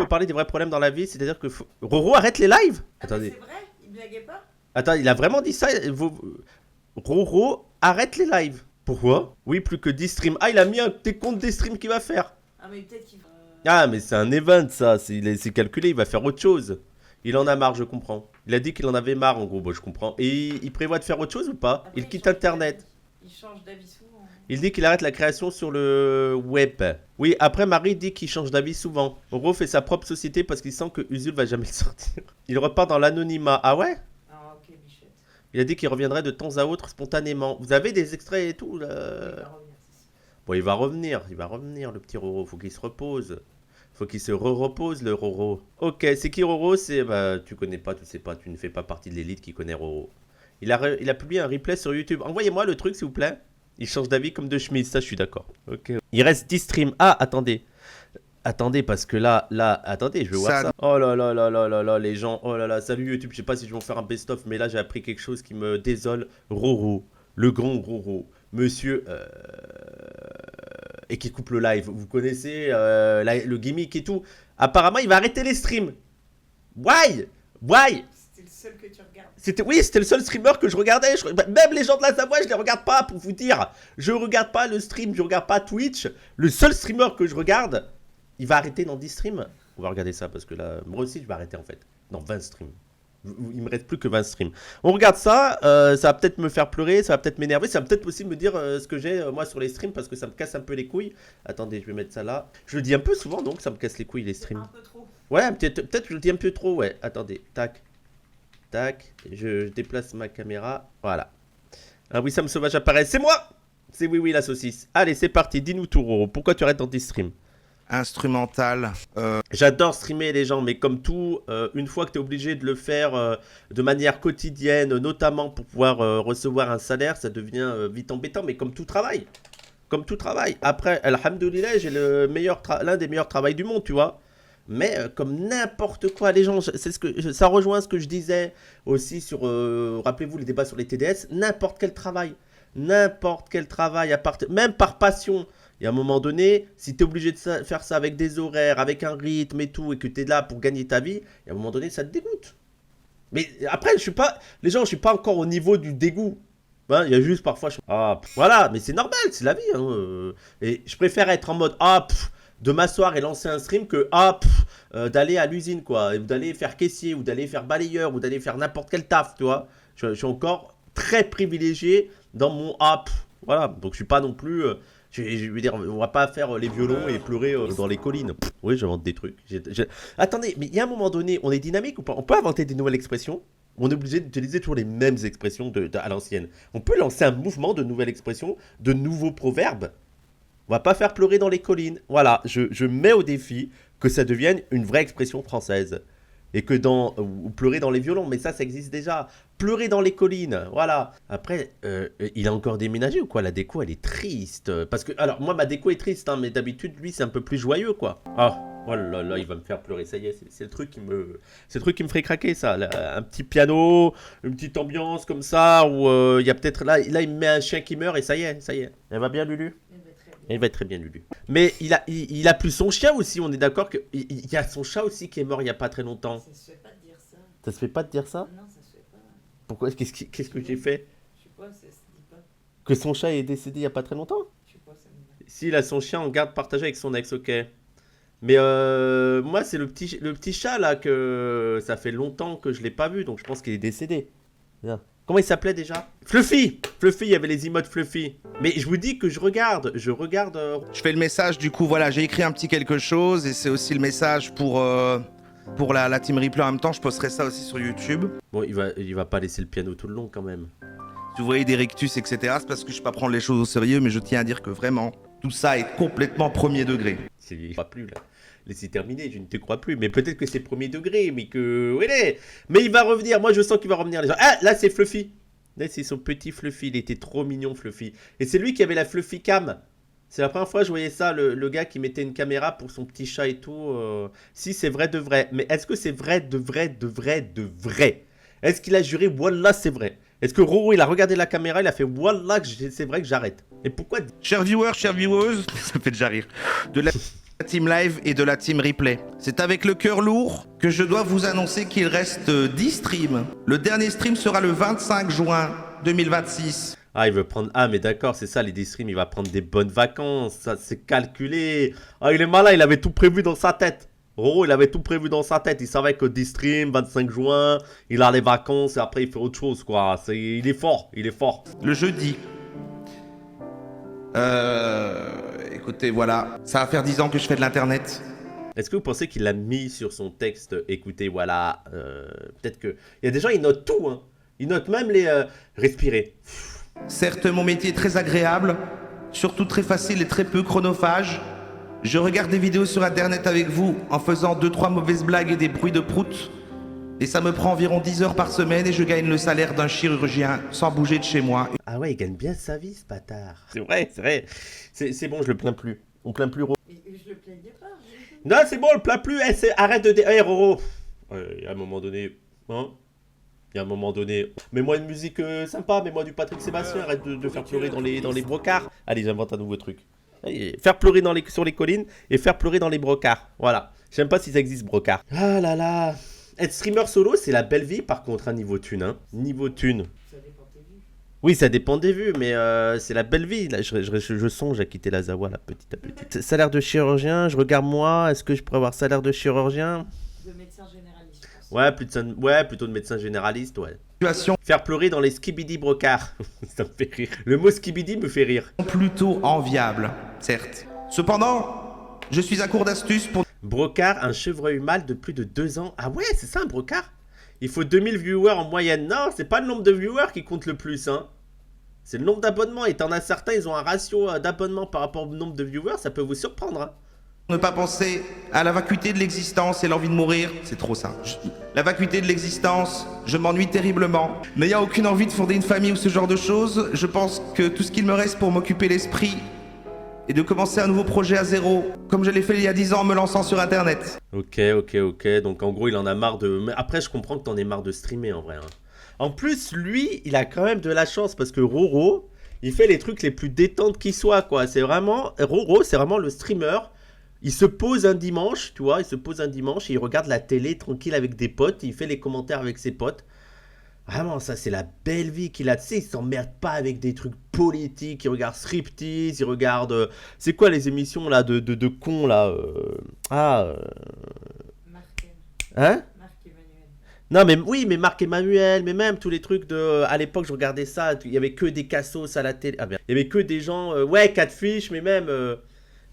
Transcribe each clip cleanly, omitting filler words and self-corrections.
peut parler des vrais problèmes dans la vie, c'est-à-dire que... Roro, arrête les lives. Attendez. C'est vrai? Il blaguait pas? Attends, il a vraiment dit ça Roro, arrête les lives. Pourquoi? Oui, plus que 10 streams. Ah, il a mis des comptes des streams qu'il va faire. Ah, mais peut-être qu'il va... Ah, mais c'est un event, ça. C'est calculé, il va faire autre chose. Il en a marre, je comprends. Il a dit qu'il en avait marre, en gros. Bon, je comprends. Et il prévoit de faire autre chose ou pas? Après, il quitte Internet. Il change d'avis souvent. Il dit qu'il arrête la création sur le web. Oui, après, Marie dit qu'il change d'avis souvent. Roro fait sa propre société parce qu'il sent que Usul va jamais le sortir. Il repart dans l'anonymat. Ah ouais? Ah, ok, bichette. Il a dit qu'il reviendrait de temps à autre spontanément. Vous avez des extraits et tout là? Il va revenir, c'est sûr. Bon, il va revenir, le petit Roro. Faut qu'il se repose. Faut qu'il se repose le Roro. Ok, c'est qui Roro? C'est bah tu connais pas, tu sais pas, tu ne fais pas partie de l'élite qui connaît Roro. Il a publié un replay sur YouTube. Envoyez-moi le truc s'il vous plaît. Il change d'avis comme de chemise, ça je suis d'accord. Ok. Il reste 10 streams. Ah, attendez. Attendez, parce que là, attendez, je veux voir ça. Oh là là là là là là, les gens. Oh là là, salut YouTube, je sais pas si je vais en faire un best-of, mais là j'ai appris quelque chose qui me désole. Roro, le grand Roro, monsieur... et qui coupe le live. Vous connaissez le gimmick et tout. Apparemment, il va arrêter les streams. Why? Why? C'était le seul que tu regardes. Oui, c'était le seul streamer que je regardais. Même les gens de la Savoie, je les regarde pas pour vous dire. Je regarde pas le stream, je regarde pas Twitch. Le seul streamer que je regarde, il va arrêter dans 10 streams. On va regarder ça parce que là, moi aussi, je vais arrêter en fait. Dans 20 streams. Il me reste plus que 20 streams. On regarde ça, ça va peut-être me faire pleurer, ça va peut-être m'énerver, ça va peut-être aussi me dire ce que j'ai moi sur les streams parce que ça me casse un peu les couilles. Attendez, je vais mettre ça là. Je le dis un peu souvent donc ça me casse les couilles les streams. Un peu trop. Ouais, peut-être je le dis un peu trop, ouais. Attendez, tac, tac, je déplace ma caméra, voilà. Un Wissam sauvage apparaît, c'est moi. C'est oui la saucisse. Allez, c'est parti, dis-nous tout Roro, pourquoi tu arrêtes dans tes streams? Instrumental. J'adore streamer les gens, mais comme tout, une fois que tu es obligé de le faire de manière quotidienne, notamment pour pouvoir recevoir un salaire, ça devient vite embêtant, mais comme tout travail. Comme tout travail. Après, alhamdoulilah, j'ai l'un des meilleurs travails du monde, tu vois. Mais comme n'importe quoi, les gens, ça rejoint ce que je disais aussi sur, rappelez-vous, les débats sur les TDS, n'importe quel travail, même par passion. Et à un moment donné, si tu es obligé de faire ça avec des horaires, avec un rythme et tout, et que tu es là pour gagner ta vie, et à un moment donné, ça te dégoûte. Mais après, je suis pas encore au niveau du dégoût. Hein, il y a juste parfois... voilà, mais c'est normal, c'est la vie. Hein, et je préfère être en mode, de m'asseoir et lancer un stream que, d'aller à l'usine, quoi. Ou d'aller faire caissier, ou d'aller faire balayeur, ou d'aller faire n'importe quel taf, tu vois. Je suis encore très privilégié dans mon, voilà. Donc je suis pas non plus... je veux dire, on va pas faire les violons et pleurer dans les collines. Oui, j'invente des trucs. Attendez, mais il y a un moment donné, on est dynamique ou pas? On peut inventer des nouvelles expressions? On est obligé d'utiliser toujours les mêmes expressions à l'ancienne. On peut lancer un mouvement de nouvelles expressions, de nouveaux proverbes. On va pas faire pleurer dans les collines. Voilà, je mets au défi que ça devienne une vraie expression française. Et que ou pleurer dans les violons, mais ça existe déjà. Pleurer dans les collines, voilà. Après, il a encore déménagé ou quoi? La déco, elle est triste. Parce que, alors, moi, ma déco est triste, hein, mais d'habitude, lui, c'est un peu plus joyeux, quoi. Oh là là, il va me faire pleurer, ça y est, c'est le truc qui me... C'est le truc qui me ferait craquer, ça. Là, un petit piano, une petite ambiance comme ça, où il y a peut-être... Là, il me met un chien qui meurt et ça y est. Elle va bien, Lulu? Il va être très bien, Lulu. Mais il a plus son chien aussi. On est d'accord qu'il y a son chat aussi qui est mort il n'y a pas très longtemps. Ça se fait pas de dire ça. Ça se fait pas de dire ça? Non, ça se fait pas. Pourquoi? Qu'est-ce que j'ai fait? Je sais pas, ça se dit pas. Que son chat est décédé il n'y a pas très longtemps? Je sais pas, ça me... Si, il a son chien en garde partagée avec son ex, ok. Mais moi, c'est le petit chat là que ça fait longtemps que je l'ai pas vu. Donc je pense qu'il est décédé. Bien. Comment il s'appelait déjà? Fluffy! Fluffy, il y avait les emotes Fluffy. Mais je vous dis que je regarde. Je fais le message, du coup, voilà, j'ai écrit un petit quelque chose et c'est aussi le message pour la Team Replay en même temps. Je posterai ça aussi sur YouTube. Bon, il va pas laisser le piano tout le long quand même. Si vous voyez des rictus, etc., c'est parce que je ne vais pas prendre les choses au sérieux, mais je tiens à dire que vraiment, tout ça est complètement premier degré. C'est pas plus là. Laissez terminer, je ne te crois plus. Mais peut-être que c'est premier degré, mais que... Ouais, mais il va revenir, moi je sens qu'il va revenir les gens. Ah, là c'est Fluffy. Là c'est son petit Fluffy, il était trop mignon Fluffy. Et c'est lui qui avait la Fluffy Cam. C'est la première fois que je voyais ça, le gars qui mettait une caméra pour son petit chat et tout. Si, c'est vrai de vrai. Mais est-ce que c'est vrai de vrai? Est-ce qu'il a juré, Wallah c'est vrai? Est-ce que Roro il a regardé la caméra, il a fait Wallah c'est vrai que j'arrête? Et pourquoi? Chers viewers, ça me fait déjà rire. De la la team live et de la team replay. C'est avec le cœur lourd que je dois vous annoncer qu'il reste 10 streams. Le dernier stream sera le 25 juin 2026. Ah, il veut prendre... Ah, mais d'accord, c'est ça, les D-Stream, il va prendre des bonnes vacances. Ça, c'est calculé. Ah, il est malin, il avait tout prévu dans sa tête. Roro, il avait tout prévu dans sa tête. Il savait que D-Stream, 25 juin, il a les vacances et après il fait autre chose, quoi. Il est fort, il est fort. Le jeudi. Écoutez, voilà. Ça va faire 10 ans que je fais de l'internet. Est-ce que vous pensez qu'il l'a mis sur son texte? Écoutez, voilà. Peut-être que... Il y a des gens, ils notent tout, hein. Ils notent même les... respirer. Certes, mon métier est très agréable, surtout très facile et très peu chronophage. Je regarde des vidéos sur internet avec vous en faisant 2-3 mauvaises blagues et des bruits de prout. Et ça me prend environ 10 heures par semaine et je gagne le salaire d'un chirurgien sans bouger de chez moi. Ah ouais, il gagne bien sa vie, ce bâtard. C'est vrai, c'est vrai. C'est bon, je le plains plus. On plaint plus Roro. Et je le plaignais pas. Non, c'est bon, on le plaint plus. Arrête de... Hey, Roro. À un moment donné... Hein, il y a un moment donné, mets-moi une musique sympa, mets-moi du Patrick Sébastien, arrête de faire pleurer dans les brocards. Allez, j'invente un nouveau truc. Allez, faire pleurer sur les collines et faire pleurer dans les brocards. Voilà. Je sais même pas si ça existe, brocard. Ah là là. Être streamer solo, c'est la belle vie par contre, hein, niveau thune. Hein. Niveau thune. Ça dépend des vues. Oui, ça dépend des vues, mais c'est la belle vie. Là, je songe à quitter la Zawa, là, petit à petit. Salaire de chirurgien, je regarde moi, est-ce que je pourrais avoir salaire de chirurgien? De médecin généraliste, je pense. Ouais, plutôt de médecin généraliste, ouais. Situation Faire pleurer dans les skibidi brocards. Ça me fait rire. Le mot skibidi me fait rire. plutôt enviable, certes. Cependant, je suis à court d'astuces pour Brocard, un chevreuil mâle de plus de 2 ans. Ah ouais, c'est ça un brocard? Il faut 2000 viewers en moyenne. Non, c'est pas le nombre de viewers qui compte le plus, hein. C'est le nombre d'abonnements. Et t'en as certains, ils ont un ratio d'abonnements par rapport au nombre de viewers. Ça peut vous surprendre, hein. ne pas penser à la vacuité de l'existence et l'envie de mourir. C'est trop ça. La vacuité de l'existence, je m'ennuie terriblement. N'ayant aucune envie de fonder une famille ou ce genre de choses, je pense que tout ce qu'il me reste pour m'occuper l'esprit est de commencer un nouveau projet à zéro, comme je l'ai fait il y a 10 ans en me lançant sur internet. Ok. Donc en gros, il en a marre de... Mais après, je comprends que t'en aies marre de streamer en vrai, hein. En plus, lui, il a quand même de la chance parce que Roro, il fait les trucs les plus détentes qui soient, quoi. C'est vraiment... Roro, c'est vraiment le streamer. Il se pose un dimanche, tu vois, et il regarde la télé tranquille avec des potes, il fait les commentaires avec ses potes. Vraiment, ça, c'est la belle vie qu'il a. Tu sais, il s'emmerde pas avec des trucs politiques, il regarde Striptease, il regarde... c'est quoi les émissions, là, de cons, là Marc, Hein? Marc Emmanuel. Non, mais oui, mais Marc Emmanuel, mais même tous les trucs de... À l'époque, je regardais ça, il y avait que des cassos à la télé. Ah, bien. Il y avait que des gens... ouais, Catfish, mais même...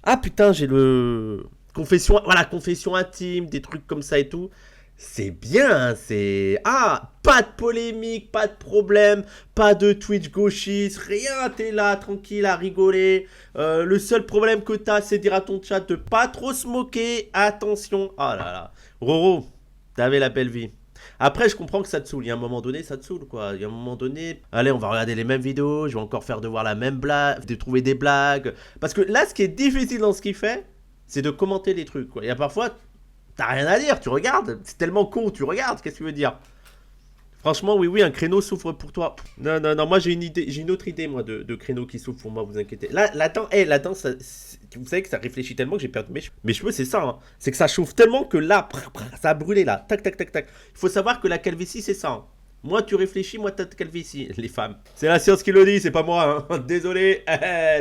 Ah, putain, j'ai le... Confession... Voilà, confession intime, des trucs comme ça et tout. C'est bien, c'est... Ah, pas de polémique, pas de problème, pas de Twitch gauchiste, rien, t'es là, tranquille, à rigoler. Le seul problème que t'as, c'est dire à ton chat de pas trop se moquer. Attention. Ah là là. Roro, t'avais la belle vie. Après, je comprends que ça te saoule. Il y a un moment donné, ça te saoule, quoi. Il y a un moment donné, allez, on va regarder les mêmes vidéos, je vais encore faire devoir la même blague, de trouver des blagues. Parce que là, ce qui est difficile dans ce qu'il fait, c'est de commenter les trucs, quoi. Il y a parfois, t'as rien à dire, tu regardes. C'est tellement con, tu regardes, qu'est-ce que tu veux dire? Franchement, oui, un créneau souffre pour toi. Non, moi j'ai une idée, j'ai une autre idée, moi, de créneau qui souffre pour moi, vous inquiétez. Là, l'attends, vous savez que ça réfléchit tellement que j'ai perdu mes cheveux, c'est ça, hein. C'est que ça chauffe tellement que là, ça a brûlé là, tac. Il faut savoir que la calvitie, c'est ça, hein. Moi, tu réfléchis, moi, t'as calvitie, les femmes. C'est la science qui le dit, c'est pas moi, hein. Désolé,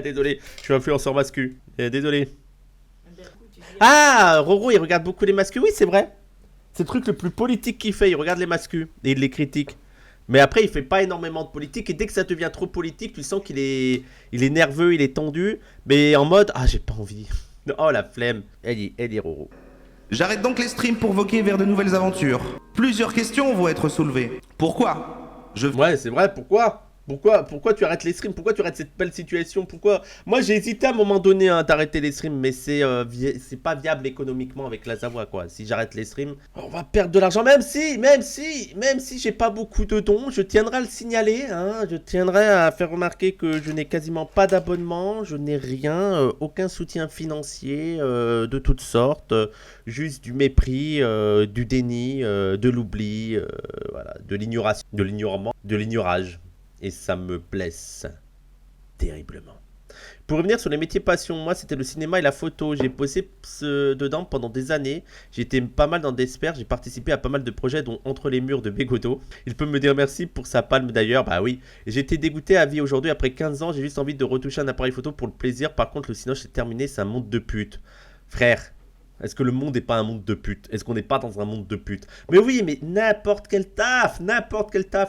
désolé, je suis influenceur mascu. Désolé. Ben, écoute, tu dis- Ah, Roro, il regarde beaucoup les mascus, oui, c'est vrai. C'est le truc le plus politique qu'il fait, il regarde les mascus et il les critique. Mais après, il fait pas énormément de politique et dès que ça devient trop politique, tu sens qu'il est nerveux, il est tendu, mais en mode ah j'ai pas envie. Oh la flemme. Elle est Roro. J'arrête donc les streams pour voquer vers de nouvelles aventures. Plusieurs questions vont être soulevées. Pourquoi Ouais, c'est vrai. Pourquoi tu arrêtes les streams? Pourquoi tu arrêtes cette belle situation? Pourquoi? Moi, j'ai hésité à un moment donné hein, d'arrêter les streams, mais c'est pas viable économiquement avec la Savoie, quoi. Si j'arrête les streams, on va perdre de l'argent. Même si j'ai pas beaucoup de dons, je tiendrai à le signaler. Hein, je tiendrai à faire remarquer que je n'ai quasiment pas d'abonnement, je n'ai rien, aucun soutien financier de toutes sortes, juste du mépris, du déni, de l'oubli, voilà, de l'ignoration, de l'ignorement, de l'ignorage. Et ça me blesse terriblement. Pour revenir sur les métiers passion, moi c'était le cinéma et la photo. J'ai bossé dedans pendant des années. J'étais pas mal dans Desper. J'ai participé à pas mal de projets, dont Entre les murs de Bégodeau. Il peut me dire merci pour sa palme d'ailleurs. Bah oui. J'ai été dégoûté à vie aujourd'hui. Après 15 ans, j'ai juste envie de retoucher un appareil photo pour le plaisir. Par contre, le cinoche c'est terminé. C'est un monde de pute. Frère. Est-ce que le monde n'est pas un monde de pute? Est-ce qu'on n'est pas dans un monde de pute? Mais oui, mais n'importe quel taf,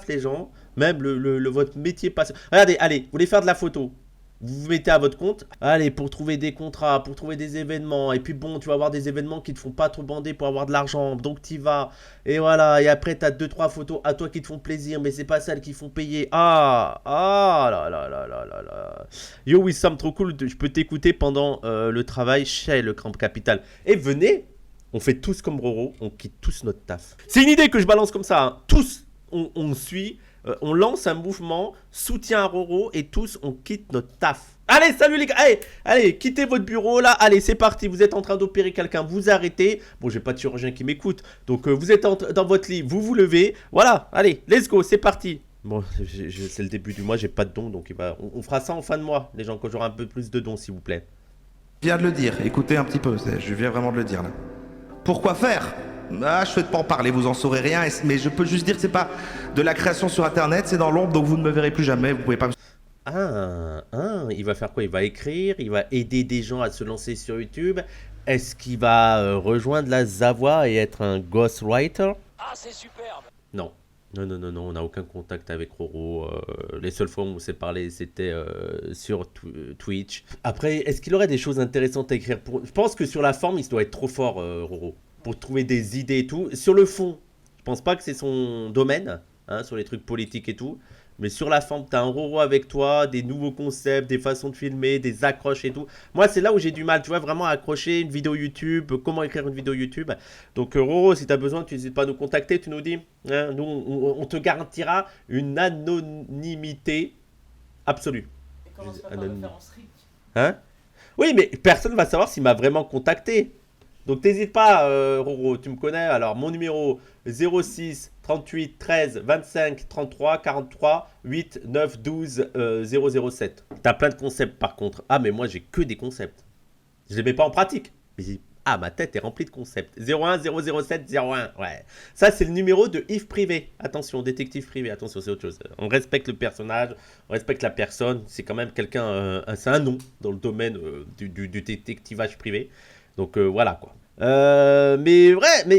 les gens. Même votre métier passion. Regardez, allez, vous voulez faire de la photo? Vous vous mettez à votre compte, allez, pour trouver des contrats, pour trouver des événements, et puis bon, tu vas avoir des événements qui te font pas trop bander pour avoir de l'argent, donc t'y vas, et voilà, et après t'as 2-3 photos à toi qui te font plaisir, mais c'est pas celles qui font payer, là. Yo Wissam, trop cool, je peux t'écouter pendant le travail chez le Camp Capital, et venez, on fait tous comme Roro, on quitte tous notre taf. C'est une idée que je balance comme ça, hein. Tous, on suit... on lance un mouvement, soutien à Roro et tous on quitte notre taf. Allez, salut les gars, allez, quittez votre bureau là, allez, c'est parti, vous êtes en train d'opérer quelqu'un, vous arrêtez. Bon, j'ai pas de chirurgien qui m'écoute, donc vous êtes dans votre lit, vous vous levez, voilà, allez, let's go, c'est parti. Bon, c'est le début du mois, j'ai pas de dons, donc on fera ça en fin de mois, les gens, quand j'aurai un peu plus de dons, s'il vous plaît. Je viens de le dire, écoutez un petit peu, je viens vraiment de le dire là. Pourquoi faire? Ah, je souhaite pas en parler, vous en saurez rien, mais je peux juste dire que c'est pas de la création sur internet, c'est dans l'ombre, donc vous ne me verrez plus jamais, vous pouvez pas me... Il va faire quoi? Il va écrire, il va aider des gens à se lancer sur YouTube. Est-ce qu'il va rejoindre la Zavoie et être un ghostwriter? Ah, c'est superbe. Non, on n'a aucun contact avec Roro. Les seules fois où on s'est parlé, c'était sur Twitch. Après, est-ce qu'il aurait des choses intéressantes à écrire pour... Je pense que sur la forme, il doit être trop fort, Roro, pour trouver des idées et tout. Sur le fond, je pense pas que c'est son domaine, hein, sur les trucs politiques et tout. Mais sur la forme, tu as un Roro avec toi, des nouveaux concepts, des façons de filmer, des accroches et tout. Moi, c'est là où j'ai du mal, tu vois, vraiment à accrocher une vidéo YouTube, comment écrire une vidéo YouTube. Donc, Roro, si tu as besoin, tu n'hésites pas à nous contacter, tu nous dis. Hein, nous, on te garantira une anonymité absolue. Et commence pas par le faire en strict. Hein? Oui, mais personne ne va savoir s'il m'a vraiment contacté. Donc t'hésites pas, Roro, tu me connais. Alors mon numéro 06 38 13 25 33 43 8 9 12 007. T'as plein de concepts par contre. Ah mais moi j'ai que des concepts. Je les mets pas en pratique. Mais ma tête est remplie de concepts. 01 007 01. Ouais. Ça c'est le numéro de Yves Privé. Attention, détective privé. Attention, c'est autre chose. On respecte le personnage, on respecte la personne. C'est quand même quelqu'un. C'est un nom dans le domaine du détectivage privé. Donc voilà quoi. Mais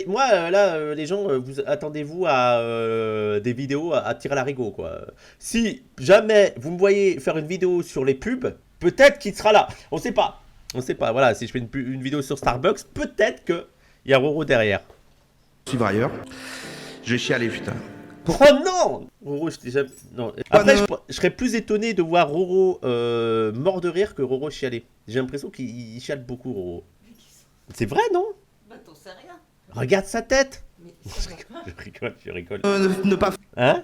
moi là les gens vous attendez-vous à des vidéos à tirer à l'arigot quoi. Si jamais vous me voyez faire une vidéo sur les pubs, peut-être qu'il sera là. On sait pas. Voilà, si je fais une vidéo sur Starbucks, peut-être que il y a Roro derrière. Suivre ailleurs. Je vais chialer putain. Oh non, Roro, je t'ai jamais... Non. Après, je serais plus étonné de voir Roro mort de rire que Roro chialer. J'ai l'impression qu'il chiale beaucoup, Roro. C'est vrai, non? Bah, t'en sais rien. Regarde sa tête. Mais ça va pas. Je rigole. Ne pas... Hein?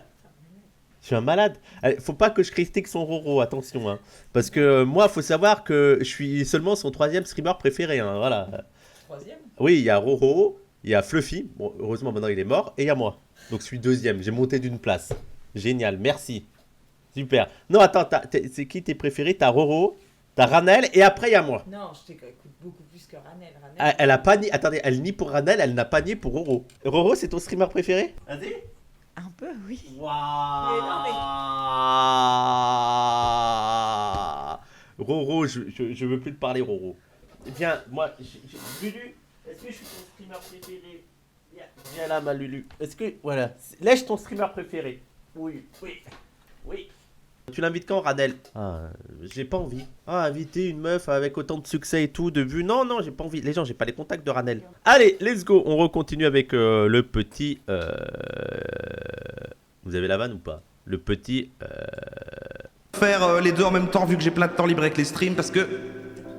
Je suis un malade. Allez, faut pas que je critique son Roro, attention. Hein. Parce que moi, faut savoir que je suis seulement son 3e streamer préféré. Hein, voilà. 3e? Oui, il y a Roro, il y a Fluffy. Bon, heureusement, maintenant, il est mort. Et il y a moi. Donc, je suis 2e. J'ai monté d'une place. Génial, merci. Super. Non, attends, c'est qui tes préférés? T'as Roro, t'as Ranel, et après, il y a moi. Non, je t'écoute beaucoup plus que Ranel. Elle a pas nié. Attendez, elle nie pour Ranel, elle n'a pas nié pour Roro. Roro, c'est ton streamer préféré? Vas-y. Un peu, oui. Waouh. Roro, je veux plus te parler, Roro. Viens, moi, Lulu, est-ce que je suis ton streamer préféré? Viens là, ma Lulu. Est-ce que, voilà, lèche ton streamer préféré. Oui. Tu l'invites quand, Ranel? J'ai pas envie. Inviter une meuf avec autant de succès et tout, de vues. Non, j'ai pas envie. Les gens, j'ai pas les contacts de Ranel. Allez, let's go. On recontinue avec le petit... Vous avez la vanne ou pas? Le petit... Faire les deux en même temps vu que j'ai plein de temps libre avec les streams parce que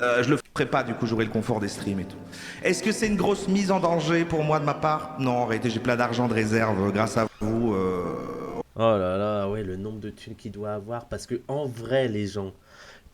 je le ferai pas, du coup j'aurai le confort des streams et tout. Est-ce que c'est une grosse mise en danger pour moi de ma part? Non, en réalité j'ai plein d'argent de réserve grâce à vous. Oh là là, ouais, le nombre de thunes qu'il doit avoir. Parce que en vrai, les gens,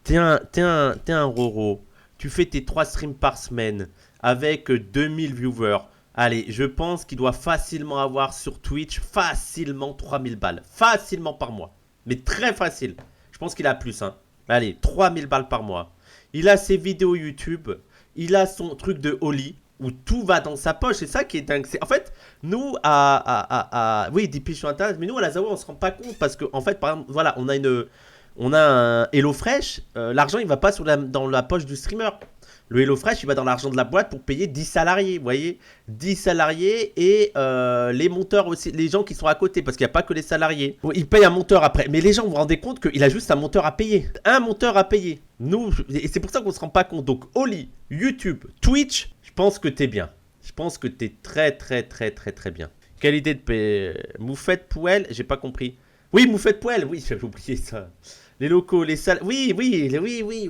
t'es un Roro. Tu fais tes 3 streams par semaine avec 2000 viewers. Allez, je pense qu'il doit facilement avoir sur Twitch, facilement 3000 balles. Facilement par mois. Mais très facile. Je pense qu'il a plus, hein. Allez, 3000 balles par mois. Il a ses vidéos YouTube. Il a son truc de Oli où tout va dans sa poche. C'est ça qui est dingue. En fait, nous, oui, des piges sur Internet, mais nous, à la Zawa, on se rend pas compte parce que, en fait, par exemple, voilà, on a un HelloFresh. L'argent, il va pas dans la poche du streamer. Le HelloFresh, il va dans l'argent de la boîte pour payer 10 salariés, vous voyez, 10 salariés et les monteurs aussi, les gens qui sont à côté, parce qu'il n'y a pas que les salariés. Il paye un monteur après, mais les gens, vous vous rendez compte qu'il a juste un monteur à payer. Un monteur à payer. Nous, et c'est pour ça qu'on ne se rend pas compte. Donc, Oli, YouTube, Twitch, je pense que t'es bien. Je pense que t'es très, très, très, très, très bien. Quelle idée de payer Moufette Pouelle, j'ai pas compris. Oui, Moufette Pouelle, oui, j'avais oublié ça. Les locaux, les salles. Oui, oui,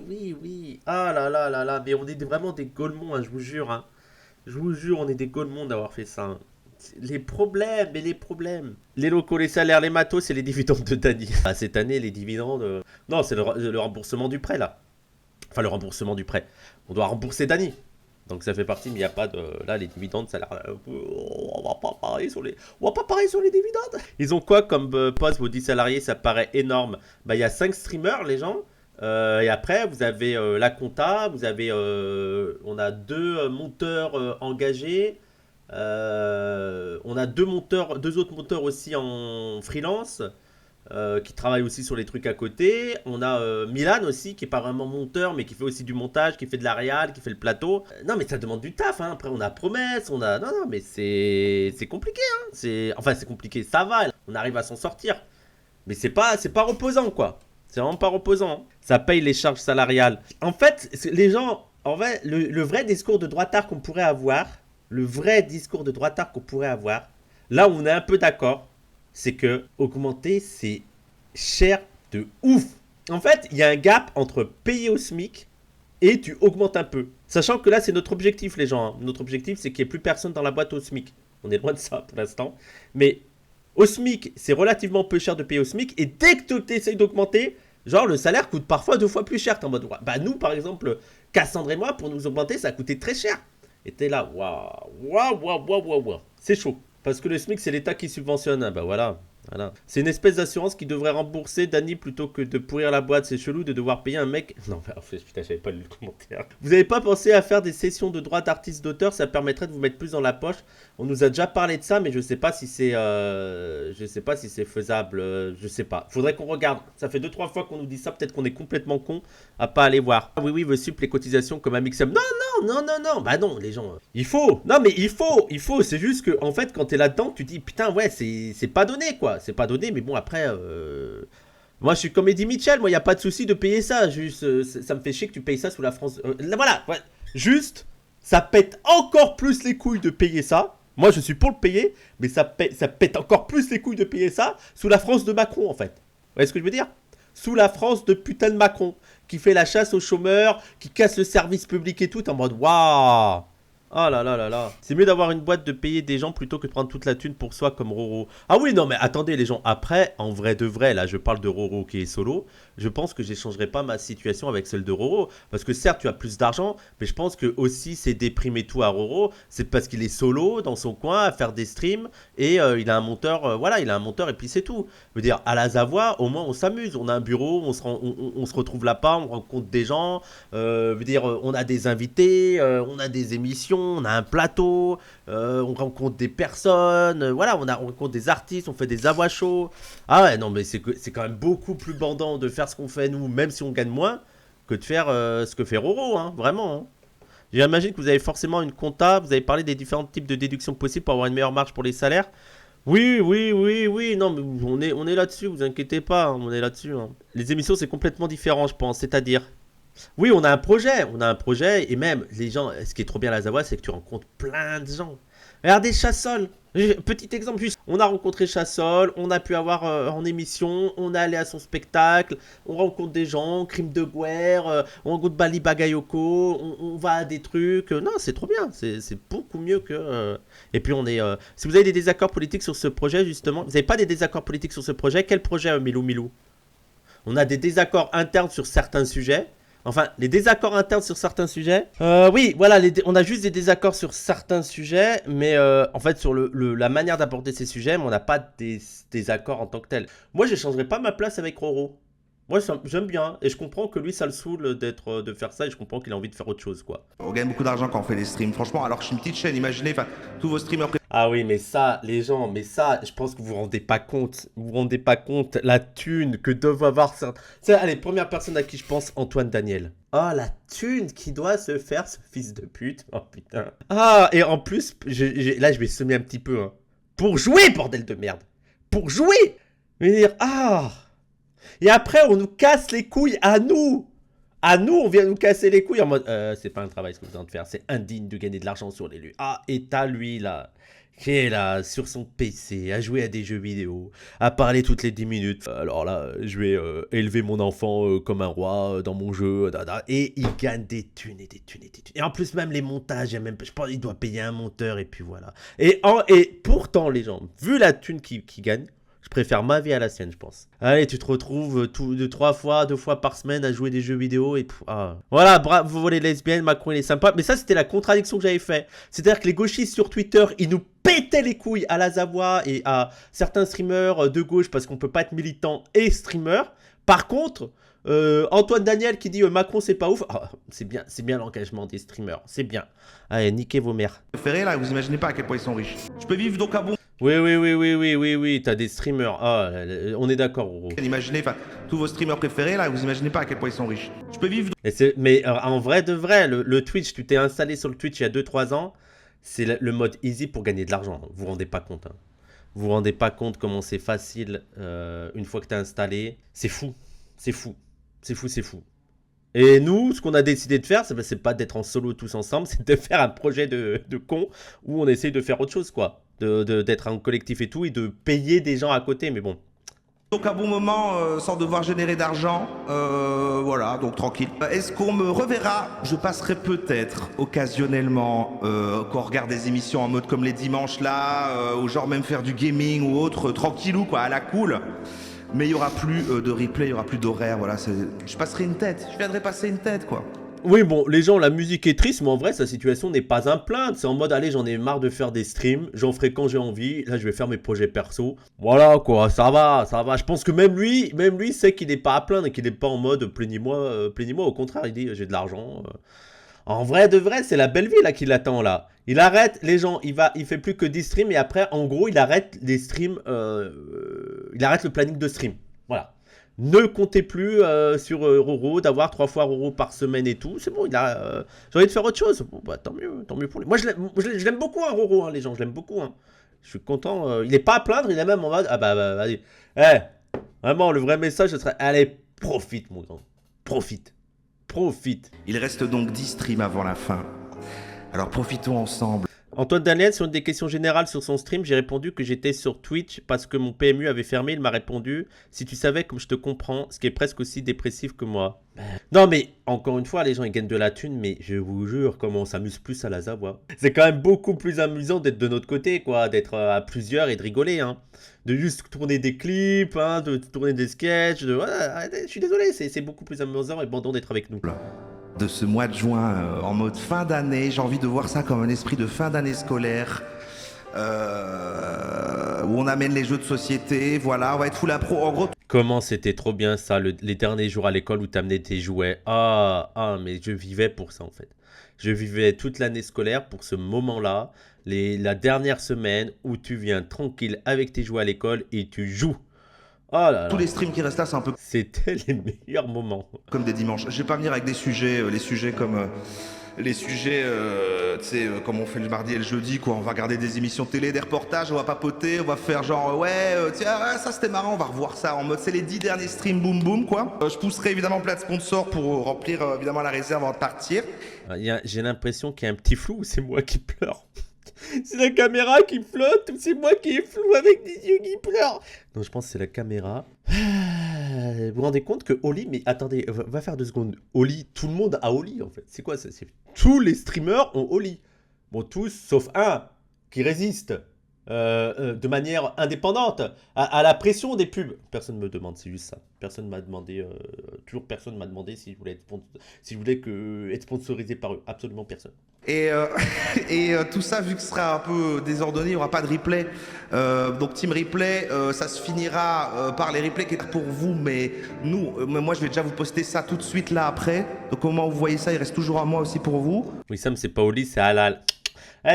oui. Ah là là là là. Mais on est vraiment des golemons, hein, je vous jure. Hein. Je vous jure, on est des golemons d'avoir fait ça. Hein. Les problèmes, mais les problèmes. Les locaux, les salaires, les matos, c'est les dividendes de Dany. Ah, cette année, les dividendes. Non, c'est le remboursement du prêt, là. Enfin, le remboursement du prêt. On doit rembourser Dany. Donc ça fait partie, mais il n'y a pas de... Là, les dividendes, ça a l'air... On va pas parier sur les dividendes. Ils ont quoi comme poste, vos 10 salariés? Ça paraît énorme. Bah, il y a 5 streamers, les gens. Et après, vous avez la compta. Vous avez... on a 2 monteurs engagés. On a 2 autres monteurs aussi en freelance. Qui travaille aussi sur les trucs à côté. On a Milan aussi, qui est pas vraiment monteur, mais qui fait aussi du montage, qui fait de la réal, qui fait le plateau. Non, mais ça demande du taf. Hein. Après, on a Promesse, on a... Non, mais c'est compliqué. Hein. Enfin, c'est compliqué, ça va. On arrive à s'en sortir. Mais c'est pas reposant, quoi. C'est vraiment pas reposant. Hein. Ça paye les charges salariales. En fait, les gens... En vrai, le vrai discours de droitard qu'on pourrait avoir, là où on est un peu d'accord, c'est que augmenter, c'est cher de ouf. En fait, il y a un gap entre payer au SMIC et tu augmentes un peu. Sachant que là, c'est notre objectif, les gens. Hein. Notre objectif, c'est qu'il n'y ait plus personne dans la boîte au SMIC. On est loin de ça pour l'instant. Mais au SMIC, c'est relativement peu cher de payer au SMIC. Et dès que tu essayes d'augmenter, genre le salaire coûte parfois 2 fois plus cher. T'es en mode, bah nous, par exemple, Cassandre et moi, pour nous augmenter, ça a coûté très cher. Et t'es là, waouh. C'est chaud. Parce que le SMIC, c'est l'État qui subventionne. Ah bah voilà. C'est une espèce d'assurance qui devrait rembourser Dany plutôt que de pourrir la boîte. C'est chelou de devoir payer un mec. Non, mais en fait, putain, j'avais pas lu le commentaire. Vous avez pas pensé à faire des sessions de droits d'artistes d'auteur? Ça permettrait de vous mettre plus dans la poche. On nous a déjà parlé de ça, mais je sais pas si c'est faisable. Je sais pas. Faudrait qu'on regarde. Ça fait 2-3 fois qu'on nous dit ça. Peut-être qu'on est complètement con à pas aller voir. Ah, oui, veut sup les cotisations comme un mixum. Non. Bah non, les gens. Il faut. Non, mais il faut. C'est juste que, en fait, quand t'es là-dedans, tu dis, putain, ouais, c'est pas donné, quoi. C'est pas donné, mais bon, après. Moi, je suis comme Eddie Mitchell. Moi, il n'y a pas de souci de payer ça. Juste, ça me fait chier que tu payes ça sous la France. Voilà. Ouais. Juste, ça pète encore plus les couilles de payer ça. Moi, je suis pour le payer, mais ça pète encore plus les couilles de payer ça sous la France de Macron, en fait. Vous voyez ce que je veux dire? Sous la France de putain de Macron, qui fait la chasse aux chômeurs, qui casse le service public et tout, en mode waouh. Oh là là là là. C'est mieux d'avoir une boîte de payer des gens plutôt que de prendre toute la thune pour soi comme Roro. Ah oui, non mais attendez les gens. Après, en vrai de vrai, là je parle de Roro qui est solo. Je pense que j'échangerai pas ma situation avec celle de Roro. Parce que certes tu as plus d'argent, mais je pense que aussi c'est déprimé tout à Roro. C'est parce qu'il est solo dans son coin à faire des streams. Et il a un monteur, voilà, il a un monteur et puis c'est tout. Je veux dire, à la Zavoie, au moins on s'amuse. On a un bureau, on se retrouve là-bas, on rencontre des gens. Je veux dire, on a des invités, on a des émissions. On a un plateau, on rencontre des personnes, voilà, on rencontre des artistes, on fait des avoirs shows. Ah ouais, non, mais c'est quand même beaucoup plus bandant de faire ce qu'on fait nous, même si on gagne moins, que de faire ce que fait Roro, hein, vraiment. Hein. J'imagine que vous avez forcément une compta, vous avez parlé des différents types de déductions possibles pour avoir une meilleure marge pour les salaires. Oui, non, mais on est là-dessus, vous inquiétez pas, hein, on est là-dessus. Hein. Les émissions, c'est complètement différent, je pense, c'est-à-dire... Oui, on a un projet, et même, les gens, ce qui est trop bien à la Zavoie, c'est que tu rencontres plein de gens. Regardez Chassol, petit exemple juste, on a rencontré Chassol, on a pu avoir en émission, on est allé à son spectacle, on rencontre des gens, Crime de Guerre, on rencontre Bali Bagayoko, on va à des trucs, non, c'est trop bien, c'est beaucoup mieux que... Et puis on est... si vous avez des désaccords politiques sur ce projet, justement, vous n'avez pas des désaccords politiques sur ce projet, quel projet, Milou? On a des désaccords internes sur certains sujets. Enfin, les désaccords internes sur certains sujets. Oui, voilà, on a juste des désaccords sur certains sujets, mais en fait, sur la manière d'aborder ces sujets, mais on n'a pas des désaccords en tant que tel. Moi, je ne changerai pas ma place avec Roro. Moi, j'aime bien. Et je comprends que lui, ça le saoule de faire ça. Et je comprends qu'il a envie de faire autre chose, quoi. On gagne beaucoup d'argent quand on fait des streams. Franchement, alors que je suis une petite chaîne, imaginez, enfin, tous vos streamers Ah oui, mais ça, les gens, mais ça, je pense que vous vous rendez pas compte. Vous vous rendez pas compte la thune que doivent avoir certains. Tu sais, allez, première personne à qui je pense, Antoine Daniel. Oh, la thune qui doit se faire, ce fils de pute. Oh putain. Ah, et en plus, là, je vais semer un petit peu. Hein. Pour jouer, bordel de merde. Pour jouer. Je veux dire, ah. Et après, on nous casse les couilles à nous. À nous, on vient nous casser les couilles en mode c'est pas un travail ce que vous êtes en train de faire, c'est indigne de gagner de l'argent sur les lieux. Ah, et t'as lui là, qui est là sur son PC, à jouer à des jeux vidéo, à parler toutes les 10 minutes. Alors là, je vais élever mon enfant comme un roi dans mon jeu. Et il gagne des thunes et des thunes et des thunes. Et en plus, même les montages, je pense qu'il doit payer un monteur et puis voilà. Et pourtant, les gens, vu la thune qu'il gagne, je préfère ma vie à la sienne, je pense. Allez, tu te retrouves 2 fois par semaine à jouer des jeux vidéo et ah. Voilà, bravo les lesbiennes, Macron il est sympa. Mais ça, c'était la contradiction que j'avais fait. C'est-à-dire que les gauchistes sur Twitter, ils nous pétaient les couilles à la Zavoie et à certains streamers de gauche parce qu'on peut pas être militant et streamer. Par contre, Antoine Daniel qui dit Macron c'est pas ouf. Ah, c'est bien l'engagement des streamers, c'est bien. Allez, niquez vos mères. préférés, là, vous imaginez pas à quel point ils sont riches. Je peux vivre donc à bon. Oui, t'as des streamers. Ah, on est d'accord, gros. Imaginez, enfin, tous vos streamers préférés, là, vous imaginez pas à quel point ils sont riches. Je peux vivre. Mais en vrai de vrai, le Twitch, tu t'es installé sur le Twitch il y a 2-3 ans, c'est le mode easy pour gagner de l'argent. Vous vous rendez pas compte. Hein. Vous vous rendez pas compte comment c'est facile une fois que t'es installé. C'est fou. C'est fou. C'est fou, c'est fou. Et nous, ce qu'on a décidé de faire, c'est pas d'être en solo tous ensemble, c'est de faire un projet de con où on essaye de faire autre chose, quoi. D'être un collectif et tout, et de payer des gens à côté, mais bon. Donc à bon moment, sans devoir générer d'argent, voilà, donc tranquille. Est-ce qu'on me reverra? Je passerai peut-être occasionnellement, quand on regarde des émissions en mode comme les dimanches là, ou genre même faire du gaming ou autre, tranquillou quoi, à la cool. Mais il y aura plus de replay, il y aura plus d'horaire, voilà. Je passerai une tête, je viendrai passer une tête quoi. Oui, bon, les gens, la musique est triste, mais en vrai, sa situation n'est pas un plainte. C'est en mode, allez, j'en ai marre de faire des streams, j'en ferai quand j'ai envie. Là, je vais faire mes projets perso. Voilà, quoi, ça va, ça va. Je pense que même lui sait qu'il n'est pas à plaindre et qu'il n'est pas en mode, plaignez-moi. Au contraire, il dit, j'ai de l'argent. En vrai, de vrai, c'est la belle vie, là, qui l'attend, là. Il arrête, les gens, il fait plus que 10 streams, et après, en gros, il arrête les streams, il arrête le planning de stream. Voilà. Ne comptez plus sur Roro, d'avoir 3 fois Roro par semaine et tout. C'est bon, il a j'ai envie de faire autre chose. Bon, bah, tant mieux pour lui. Moi, je l'aime beaucoup, hein, Roro, hein, les gens, je l'aime beaucoup. Hein. Je suis content. Il n'est pas à plaindre, il est même en mode, ah bah, vas-y. Vraiment, le vrai message, ce serait, allez, profite, mon grand. Profite. Il reste donc 10 streams avant la fin. Alors profitons ensemble. Antoine Daniel, sur une des questions générales sur son stream, j'ai répondu que j'étais sur Twitch parce que mon PMU avait fermé. Il m'a répondu « Si tu savais comme je te comprends, ce qui est presque aussi dépressif que moi. » Non mais, encore une fois, les gens ils gagnent de la thune, mais je vous jure, comment on s'amuse plus à la Zavoie. C'est quand même beaucoup plus amusant d'être de notre côté, quoi, d'être à plusieurs et de rigoler, hein. De juste tourner des clips, hein, de tourner des sketchs, voilà, je suis désolé, c'est beaucoup plus amusant et bandant d'être avec nous. De ce mois de juin en mode fin d'année. J'ai envie de voir ça comme un esprit de fin d'année scolaire. Où on amène les jeux de société. Voilà, on va être full impro. En gros, Comment c'était trop bien ça, les derniers jours à l'école où t'amenais tes jouets. Mais je vivais pour ça en fait. Je vivais toute l'année scolaire pour ce moment-là. La dernière semaine où tu viens tranquille avec tes jouets à l'école et tu joues. Oh là là. tous les streams qui restent là, c'est un peu C'était les meilleurs moments. comme des dimanches. Je vais pas venir avec des sujets, les sujets comme... les sujets, tu sais, comme on fait le mardi et le jeudi, quoi. On va regarder des émissions télé, des reportages, on va papoter, on va faire genre, tiens, ça c'était marrant, on va revoir ça en mode, c'est les 10 derniers streams, boum boum, quoi. Je pousserai évidemment plein de sponsors pour remplir évidemment la réserve avant de partir. J'ai l'impression qu'il y a un petit flou ou c'est moi qui pleure. C'est la caméra qui flotte ou c'est moi qui est flou avec des yeux qui pleurent. Non, je pense que c'est la caméra. Vous vous rendez compte que Oli, mais attendez, va faire 2 secondes. Oli, tout le monde a Oli en fait. C'est quoi ça? Tous les streamers ont Oli. Bon, tous sauf un qui résiste. de manière indépendante, à la pression des pubs. Personne me demande, c'est juste ça. Personne m'a demandé, toujours personne m'a demandé si je voulais être sponsorisé par eux. Absolument personne. Et, tout ça, vu que ce sera un peu désordonné, il n'y aura pas de replay. Donc Team Replay, ça se finira par les replays qui étaient pour vous, mais moi je vais déjà vous poster ça tout de suite là après. Donc au moment où vous voyez ça, il reste toujours à moi aussi pour vous. Oui, Sam, c'est pas Oli, c'est Halal.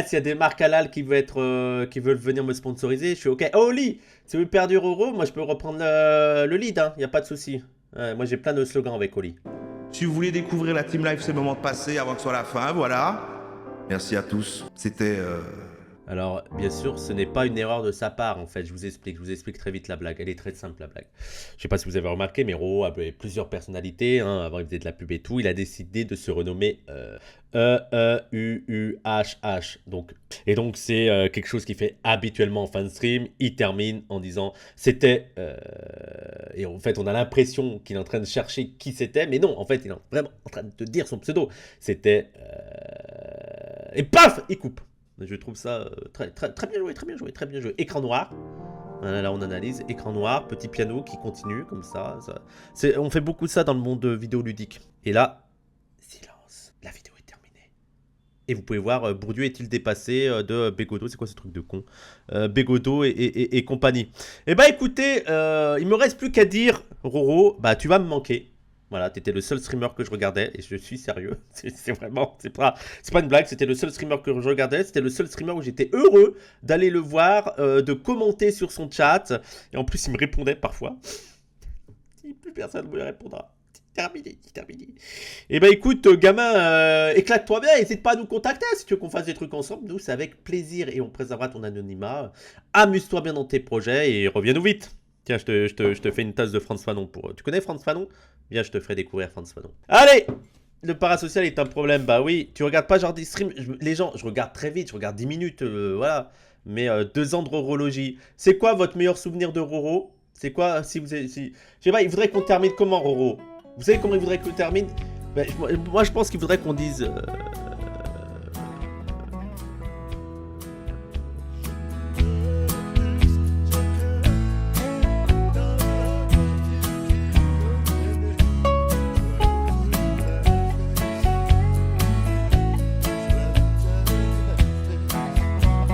S'il y a des marques Halal qui veulent venir me sponsoriser, je suis ok. Oh, Oli, si vous perdez Roro, moi je peux reprendre le lead, hein, y a pas de souci. Moi j'ai plein de slogans avec Oli. Si vous voulez découvrir la Team Live, c'est le moment de passer avant que ce soit la fin, voilà. Merci à tous. C'était... Alors, bien sûr, ce n'est pas une erreur de sa part, en fait. Je vous explique très vite la blague. Elle est très simple, la blague. Je sais pas si vous avez remarqué, mais Roro avait plusieurs personnalités. Hein. Avant, il faisait de la pub et tout. Il a décidé de se renommer E-E-U-U-H-H. Et donc, c'est quelque chose qu'il fait habituellement en fan stream. Il termine en disant c'était... Et en fait, on a l'impression qu'il est en train de chercher qui c'était. Mais non, en fait, il est vraiment en train de te dire son pseudo. C'était... Et paf, il coupe. Je trouve ça très bien joué, très bien joué, très bien joué. Écran noir. Voilà, là, on analyse. Écran noir, petit piano qui continue comme ça. On fait beaucoup de ça dans le monde vidéoludique. Et là, silence. La vidéo est terminée. Et vous pouvez voir, Bourdieu est-il dépassé de Bégodeau. C'est quoi ce truc de con, Bégodeau et compagnie. Eh bah écoutez, il me reste plus qu'à dire, Roro, bah tu vas me manquer. Voilà, t'étais le seul streamer que je regardais, et je suis sérieux, c'est vraiment, c'est pas une blague, c'était le seul streamer que je regardais, c'était le seul streamer où j'étais heureux d'aller le voir, de commenter sur son chat, et en plus il me répondait parfois. Si plus personne ne me répondra, terminé. Et bah écoute, gamin, éclate-toi bien, n'hésite pas à nous contacter si tu veux qu'on fasse des trucs ensemble, nous c'est avec plaisir, et on préservera ton anonymat, amuse-toi bien dans tes projets, et reviens-nous vite. Tiens, je te fais une tasse de Frantz Fanon pour... Tu connais Frantz Fanon? Bien, je te ferai découvrir Frantz Fanon. Allez! Le parasocial est un problème. Bah oui, tu regardes pas genre des streams. Les gens, je regarde très vite, je regarde 10 minutes, voilà. Mais 2 ans de rorologie. C'est quoi votre meilleur souvenir de Roro? C'est quoi si vous... Je sais pas, il voudrait qu'on termine comment, Roro? Vous savez comment il voudrait qu'on termine? Bah, moi, je pense qu'il voudrait qu'on dise...